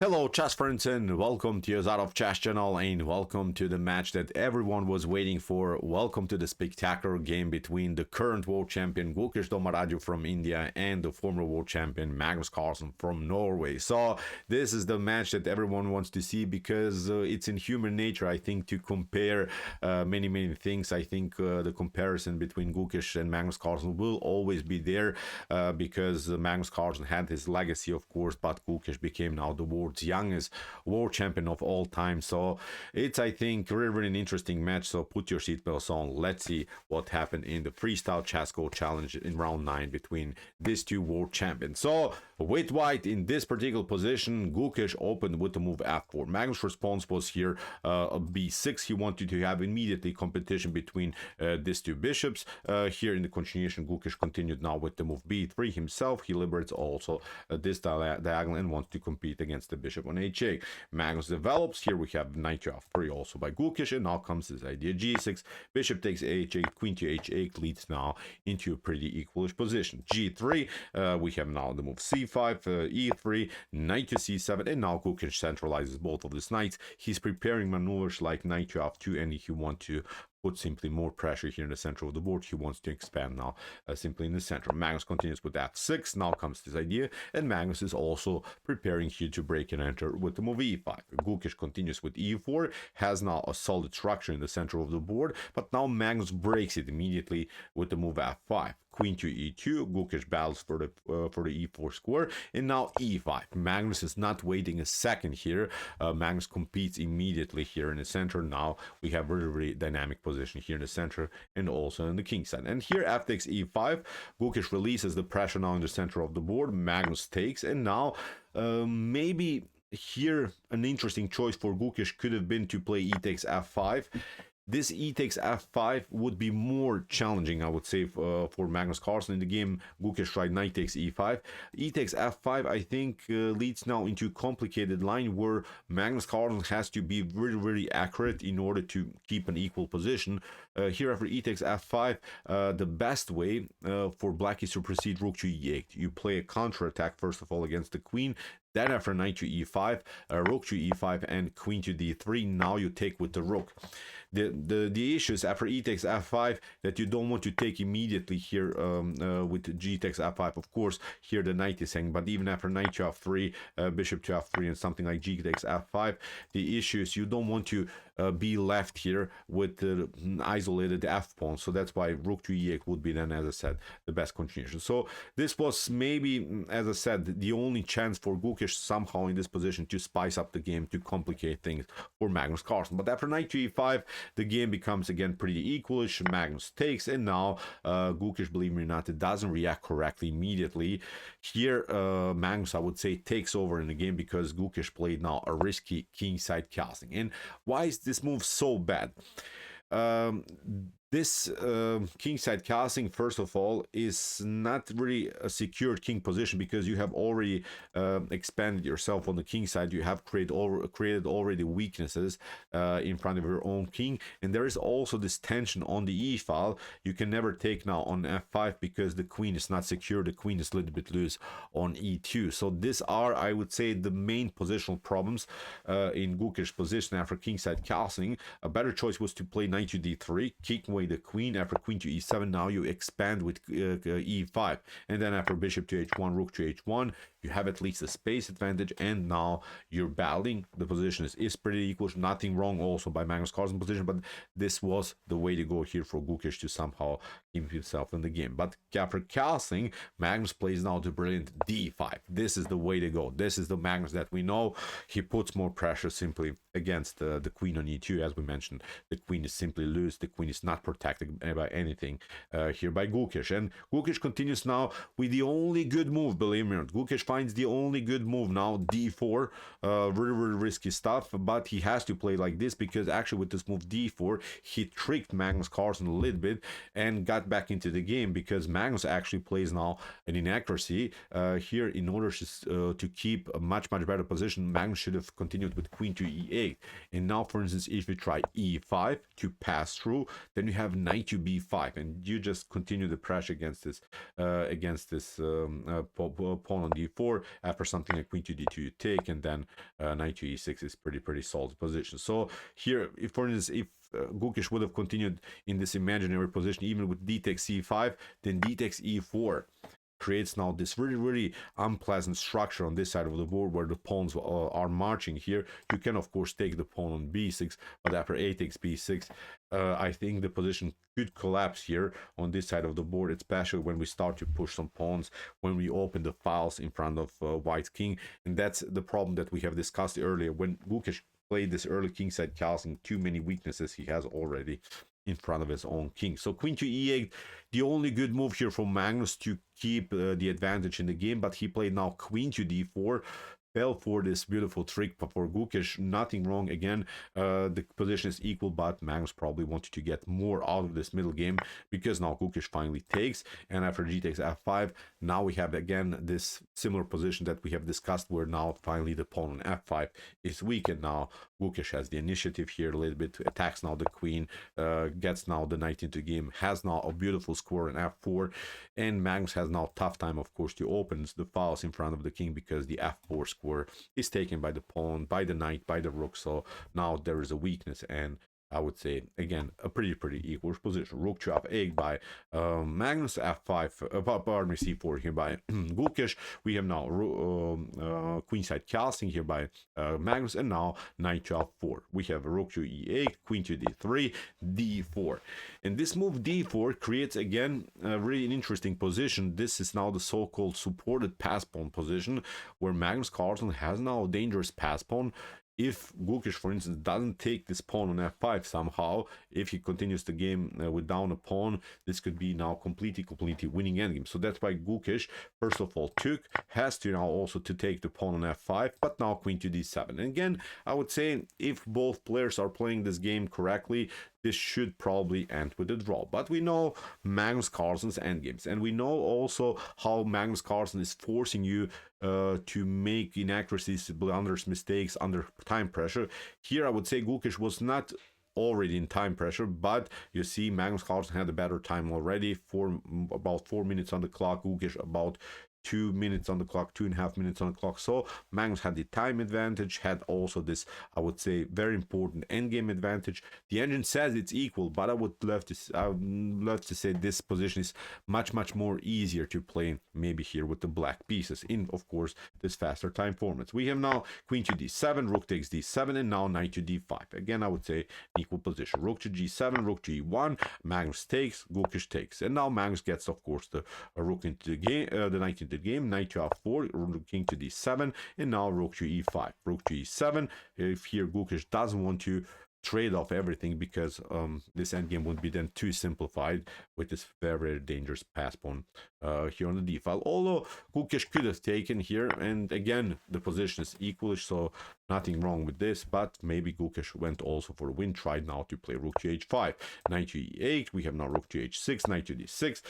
Hello, chess friends, and welcome to Jozarov chess channel, and welcome to the match that everyone was waiting for. Welcome to the spectacular game between the current world champion Gukesh D from India and the former world champion Magnus Carlsen from Norway. So this is the match that everyone wants to see because it's in human nature, I think, to compare many things. I think the comparison between Gukesh and Magnus Carlsen will always be there because Magnus Carlsen had his legacy, of course, but Gukesh became now the world's youngest world champion of all time. So it's, I think, really an interesting match. So put your seatbelts on. Let's see what happened in the Freestyle Chess Go Challenge in round 9 between these two world champions. So with white in this particular position, Gukesh opened with the move f4. Magnus' response was here b6. He wanted to have immediately competition between these two bishops. Here in the continuation, Gukesh continued now with the move b3 himself. He liberates also this diagonal and wants to compete against the bishop on h8. Magnus develops. Here we have knight to f3 also by Gukesh, and now comes this idea g6. Bishop takes h8, queen to h8 leads now into a pretty equalish position. g3, we have now the move c5, e3, knight to c7, and now Gukesh centralizes both of these knights. He's preparing maneuvers like knight to f2, and if you want to put simply more pressure here in the center of the board, he wants to expand now simply in the center. Magnus continues with f6. Now comes this idea, and Magnus is also preparing here to break and enter with the move e5. Gukesh continues with e4, has now a solid structure in the center of the board, but now Magnus breaks it immediately with the move f5. Queen to e2, Gukesh battles for the e4 square, and now e5. Magnus is not waiting a second here. Magnus competes immediately here in the center. Now we have really dynamic position here in the center and also in the king side. And here f takes e5, Gukesh releases the pressure now in the center of the board. Magnus takes, and now maybe here an interesting choice for Gukesh could have been to play e takes f5. This e takes f5 would be more challenging, I would say, for Magnus Carlsen in the game. Gukesh tried knight takes e5. E takes f5, I think, leads now into a complicated line where Magnus Carlsen has to be really accurate in order to keep an equal position. Here after e takes f5, the best way for black is to proceed rook to e8. You play a counter attack first of all against the queen. Then after knight to e5, rook to e5, and queen to d3, now you take with the rook. The issue is after e takes f5 that you don't want to take immediately here with g takes f5. Of course, here the knight is hanging, but even after knight to f3, bishop to f3, and something like g takes f5, the issue is you don't want to be left here with the isolated f pawn. So that's why rook to e8 would be then, as I said, the best continuation. So this was maybe, as I said, the only chance for Gukesh somehow in this position to spice up the game, to complicate things for Magnus Carlsen. But after knight to e5, the game becomes again pretty equalish. Magnus takes, and now Gukesh, believe me or not, it doesn't react correctly immediately. Here, Magnus, I would say, takes over in the game because Gukesh played now a risky kingside castling. And why is this move so bad? This kingside castling, first of all, is not really a secured king position because you have already expanded yourself on the king side. You have created already weaknesses in front of your own king, and there is also this tension on the e file. You can never take now on f5 because the queen is not secure. The queen is a little bit loose on e2. So these are, I would say, the main positional problems in Gukesh's position after kingside castling. A better choice was to play knight to d3, kick away the queen. After queen to e7, now you expand with e5, and then after bishop to h1, rook to h1, you have at least a space advantage, and now you're battling. The position is pretty equal. Nothing wrong also by Magnus Carlsen position, but this was the way to go here for Gukesh to somehow keep himself in the game. But after castling, Magnus plays now the brilliant d5. This is the way to go. This is the Magnus that we know. He puts more pressure simply against the queen on e2. As we mentioned, the queen is simply loose. The queen is not protected by anything here by Gukesh. And Gukesh continues now with the only good move, believe me or not. Gukesh finds the only good move now, d4. Really risky stuff, but he has to play like this because actually with this move d4, he tricked Magnus Carlsen a little bit and got back into the game because Magnus actually plays now an inaccuracy here. In order to keep a much better position, Magnus should have continued with queen to e8. e8. And now, for instance, if you try e5 to pass through, then you have knight to b5, and you just continue the pressure against this pawn on d4. After something like queen to d2, you take, and then knight to e6 is pretty solid position. So here, if for instance, if Gukesh would have continued in this imaginary position, even with d takes c5, then d takes e4 creates now this really unpleasant structure on this side of the board where the pawns are marching here. You can of course take the pawn on b6, but after a takes b6, I think the position could collapse here on this side of the board, especially when we start to push some pawns, when we open the files in front of white king. And that's the problem that we have discussed earlier. When Gukesh played this early kingside castling, too many weaknesses he has already in front of his own king. So queen to e8, the only good move here from Magnus to keep the advantage in the game, but he played now queen to d4, fell for this beautiful trick for Gukesh. Nothing wrong. Again, the position is equal, but Magnus probably wanted to get more out of this middle game, because now Gukesh finally takes, and after g takes f5, now we have again this similar position that we have discussed, where now finally the pawn on f5 is weak, and now Gukesh has the initiative here a little bit, attacks now the queen, gets now the knight into the game, has now a beautiful square in f4, and Magnus has now tough time, of course, to open the files in front of the king, because the f4 square is taken by the pawn, by the knight, by the rook. So now there is a weakness, and I would say again a pretty equal position. Rook to f8 by Magnus, f5 pardon me, c4 here by Gukesh. We have now queenside castling here by Magnus, and now knight to f4. We have rook to e8, queen to d3, d4, and this move d4 creates again a really interesting position. This is now the so-called supported pass pawn position, where Magnus Carlsen has now a dangerous pass pawn. If Gukesh, for instance, doesn't take this pawn on f5 somehow, if he continues the game with down a pawn, this could be now completely winning endgame. So that's why Gukesh, first of all, has to now also to take the pawn on f5, but now queen to d7. And again, I would say if both players are playing this game correctly, this should probably end with a draw. But we know Magnus Carlsen's endgames, and we know also how Magnus Carlsen is forcing you to make inaccuracies, blunders, mistakes under time pressure. Here I would say Gukesh was not already in time pressure, but you see Magnus Carlsen had a better time already, about 4 minutes on the clock, Gukesh about 2 minutes on the clock, 2.5 minutes on the clock. So Magnus had the time advantage, had also this, I would say, very important endgame advantage. The engine says it's equal, but I would love to say this position is much more easier to play maybe here with the black pieces in, of course, this faster time formats. We have now queen to d7, rook takes d7, and now knight to d5. Again, I would say equal position. Rook to g7, rook to e1, Magnus takes, Gukesh takes, and now Magnus gets, of course, the rook into the game, the knight into the game, knight to f4, king to d7, and now rook to e5, rook to e7. If here Gukesh doesn't want to trade off everything, because this endgame would be then too simplified with this very dangerous pass pawn here on the d file. Although Gukesh could have taken here, and again the position is equalish, so nothing wrong with this, but maybe Gukesh went also for a win, tried now to play rook to h5, knight to e8, we have now rook to h6, knight to d6,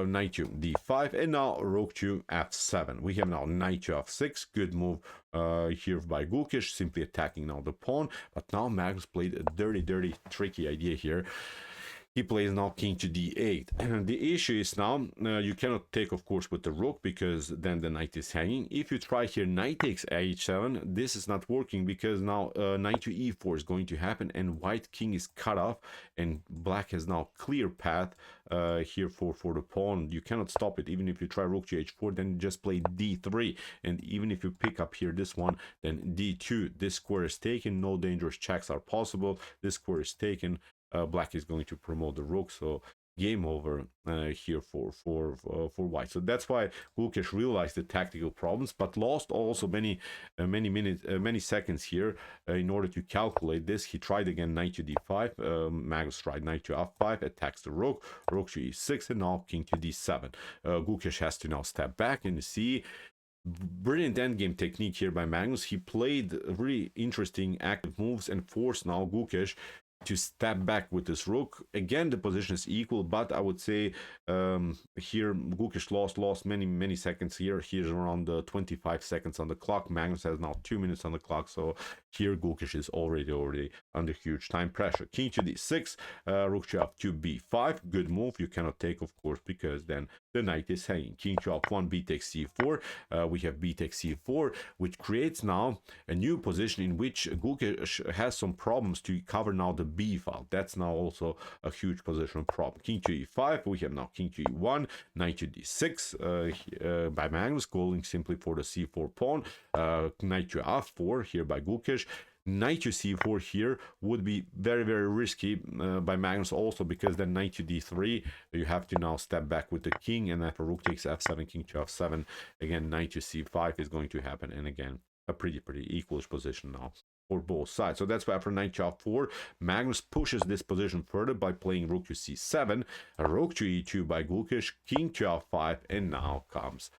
knight to d5, and now rook to f7. We have now knight to f6, good move here by Gukesh, simply attacking now the pawn, but now Magnus played a dirty tricky idea here. He plays now king to d8, and the issue is now you cannot take, of course, with the rook, because then the knight is hanging. If you try here knight takes h7, this is not working, because now knight to e4 is going to happen, and white king is cut off, and black has now clear path here for the pawn. You cannot stop it. Even if you try rook to h4, then you just play d3, and even if you pick up here this one, then d2, this square is taken, no dangerous checks are possible, this square is taken. Black is going to promote the rook, so game over here for white. So that's why Gukesh realized the tactical problems, but lost also many seconds here in order to calculate this. He tried again knight to d5, Magnus tried knight to f5, attacks the rook, rook to e6, and now king to d7. Gukesh has to now step back, and you see brilliant endgame technique here by Magnus. He played really interesting active moves and forced now Gukesh to step back with this rook. Again, the position is equal, but I would say here Gukesh lost many seconds here. Here's around 25 seconds on the clock. Magnus has now 2 minutes on the clock, so here Gukesh is already under huge time pressure. King to d6, rook to f2, b5. Good move. You cannot take, of course, because then the knight is hanging. King to f1, b takes c4. We have b takes c4, which creates now a new position in which Gukesh has some problems to cover now the b file. That's now also a huge position problem. King to e5. We have now king to e1, knight to d6 by Magnus, going simply for the c4 pawn. Knight to f4 here by Gukesh. Knight to c4 here would be very risky by Magnus also, because then knight to d3, you have to now step back with the king, and after rook takes f7, king to f7, again knight to c5 is going to happen, and again a pretty equalish position now for both sides. So that's why after knight to f4, Magnus pushes this position further by playing rook to c7, rook to e2 by Gukesh, king to f5, and now comes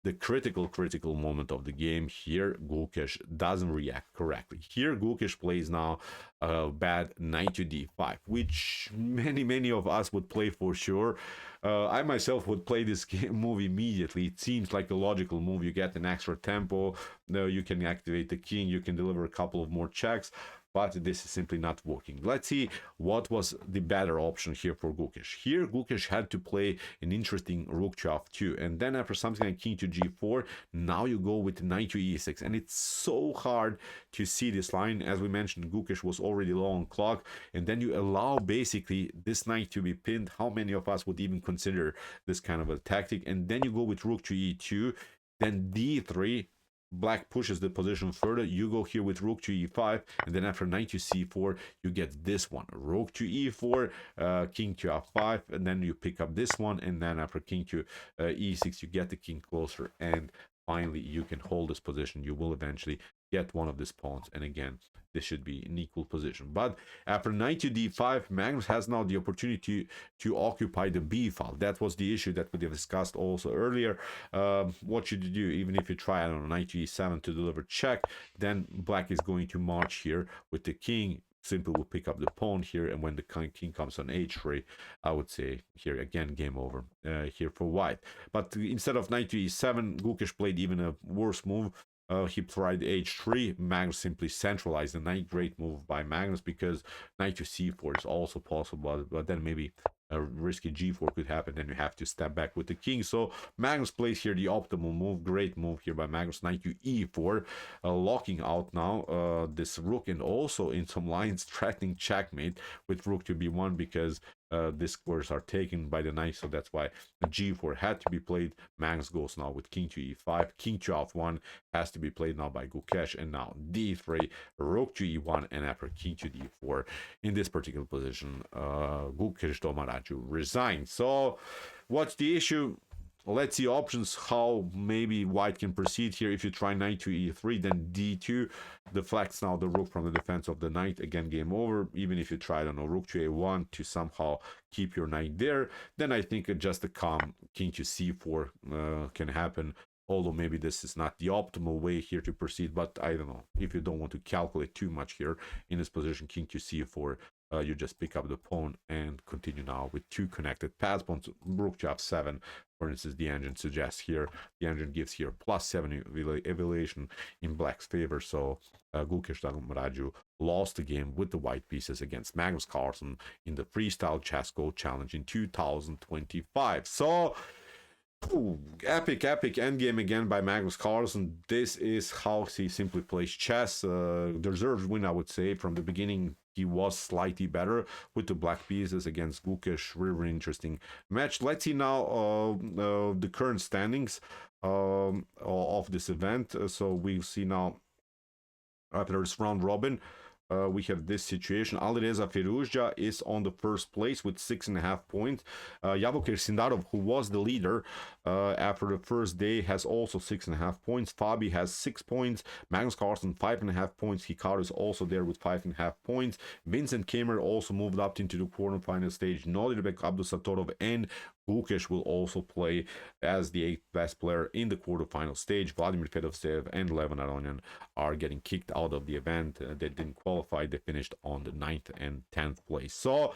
the critical moment of the game. Here Gukesh doesn't react correctly. Here Gukesh plays now a bad knight to d5, which many of us would play for sure. I myself would play this move immediately. It seems like a logical move. You get an extra tempo, you can activate the king, you can deliver a couple of more checks, but this is simply not working. Let's see what was the better option here for Gukesh. Here Gukesh had to play an interesting rook to f2, and then after something like king to g4, now you go with knight to e6, and it's so hard to see this line. As we mentioned, Gukesh was already low on clock, and then you allow basically this knight to be pinned. How many of us would even consider this kind of a tactic? And then you go with rook to e2, then d3. Black pushes the position further. You go here with rook to e5, and then after knight to c4, you get this one, rook to e4, king to f5, and then you pick up this one, and then after king to e6, you get the king closer, and finally you can hold this position. You will eventually get one of these pawns, and again this should be an equal position. But after knight to d5, Magnus has now the opportunity to occupy the b file. That was the issue that we discussed also earlier. What should you do? Even if you try, I don't know, knight to e7 to deliver check, then black is going to march here with the king. Simply will pick up the pawn here, and when the king comes on h3, I would say here again game over here for white. But instead of knight to e7, Gukesh played even a worse move. He tried h3. Magnus simply centralized the knight. Great move by Magnus, because knight to c4 is also possible, but then maybe a risky g4 could happen, then you have to step back with the king. So Magnus plays here the optimal move. Great move here by Magnus. Knight to e4, locking out now this rook, and also in some lines threatening checkmate with rook to b1, because these squares are taken by the knight, so that's why g4 had to be played. Magnus goes now with king to e5, king to f1 has to be played now by Gukesh, and now d3, rook to e1, and after king to d4. In this particular position, Gukesh Domaraju resigned. So what's the issue? Let's see options, how maybe white can proceed here. If you try knight to e3, then d2 deflects now the rook from the defense of the knight. Again, game over. Even if you try, I don't know, rook to a1 to somehow keep your knight there, then I think just a calm king to c4 can happen. Although maybe this is not the optimal way here to proceed, but I don't know. If you don't want to calculate too much here in this position, king to c4, you just pick up the pawn and continue now with two connected pass pawns. Rook to f7, for instance, the engine suggests here. The engine gives here +7 evaluation in black's favor. So Gukesh Domaraju lost the game with the white pieces against Magnus Carlsen in the Freestyle Chess Go Challenge in 2025. So epic endgame again by Magnus Carlsen. This is how he simply plays chess. Deserved win, I would say. From the beginning, he was slightly better with the black pieces against Gukesh. Really interesting match. Let's see now the current standings of this event. So we see now after this round robin, we have this situation. Alireza Firouzja is on the first place with 6.5 points. Yavokir Sindarov, who was the leader after the first day, has also 6.5 points. Fabi has 6 points. Magnus Carlsen 5.5 points. Hikaru is also there with 5.5 points. Vincent Kamer also moved up into the quarterfinal stage. Nodirbek Abdusatorov and Gukesh will also play as the 8th best player in the quarterfinal stage. Vladimir Fedoshev and Levon Aronian are getting kicked out of the event. They didn't qualify. They finished on the 9th and 10th place. So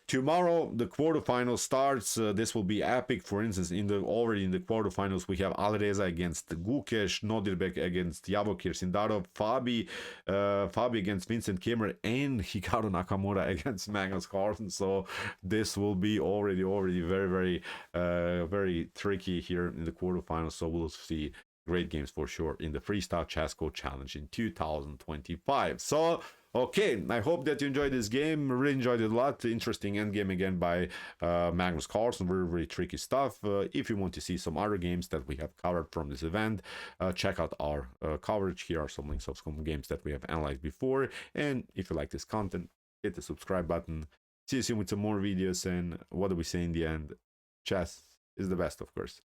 tomorrow the quarterfinal starts. This will be epic. For instance, already in the quarterfinals we have Alireza against Gukesh, Nodirbek against Javokir Sindarov, Fabi against Vincent Kimmer, and Hikaru Nakamura against Magnus Carlsen. So this will be already very tricky here in the quarterfinals. So we'll see great games for sure in the Freestyle Chessco Challenge in 2025. So okay, I hope that you enjoyed this game. Really enjoyed it a lot. Interesting endgame again by Magnus Carlsen. Very tricky stuff. If you want to see some other games that we have covered from this event, check out our coverage. Here are some links of some games that we have analyzed before. And if you like this content, hit the subscribe button. See you soon with some more videos. And what do we say in the end? Chess is the best, of course.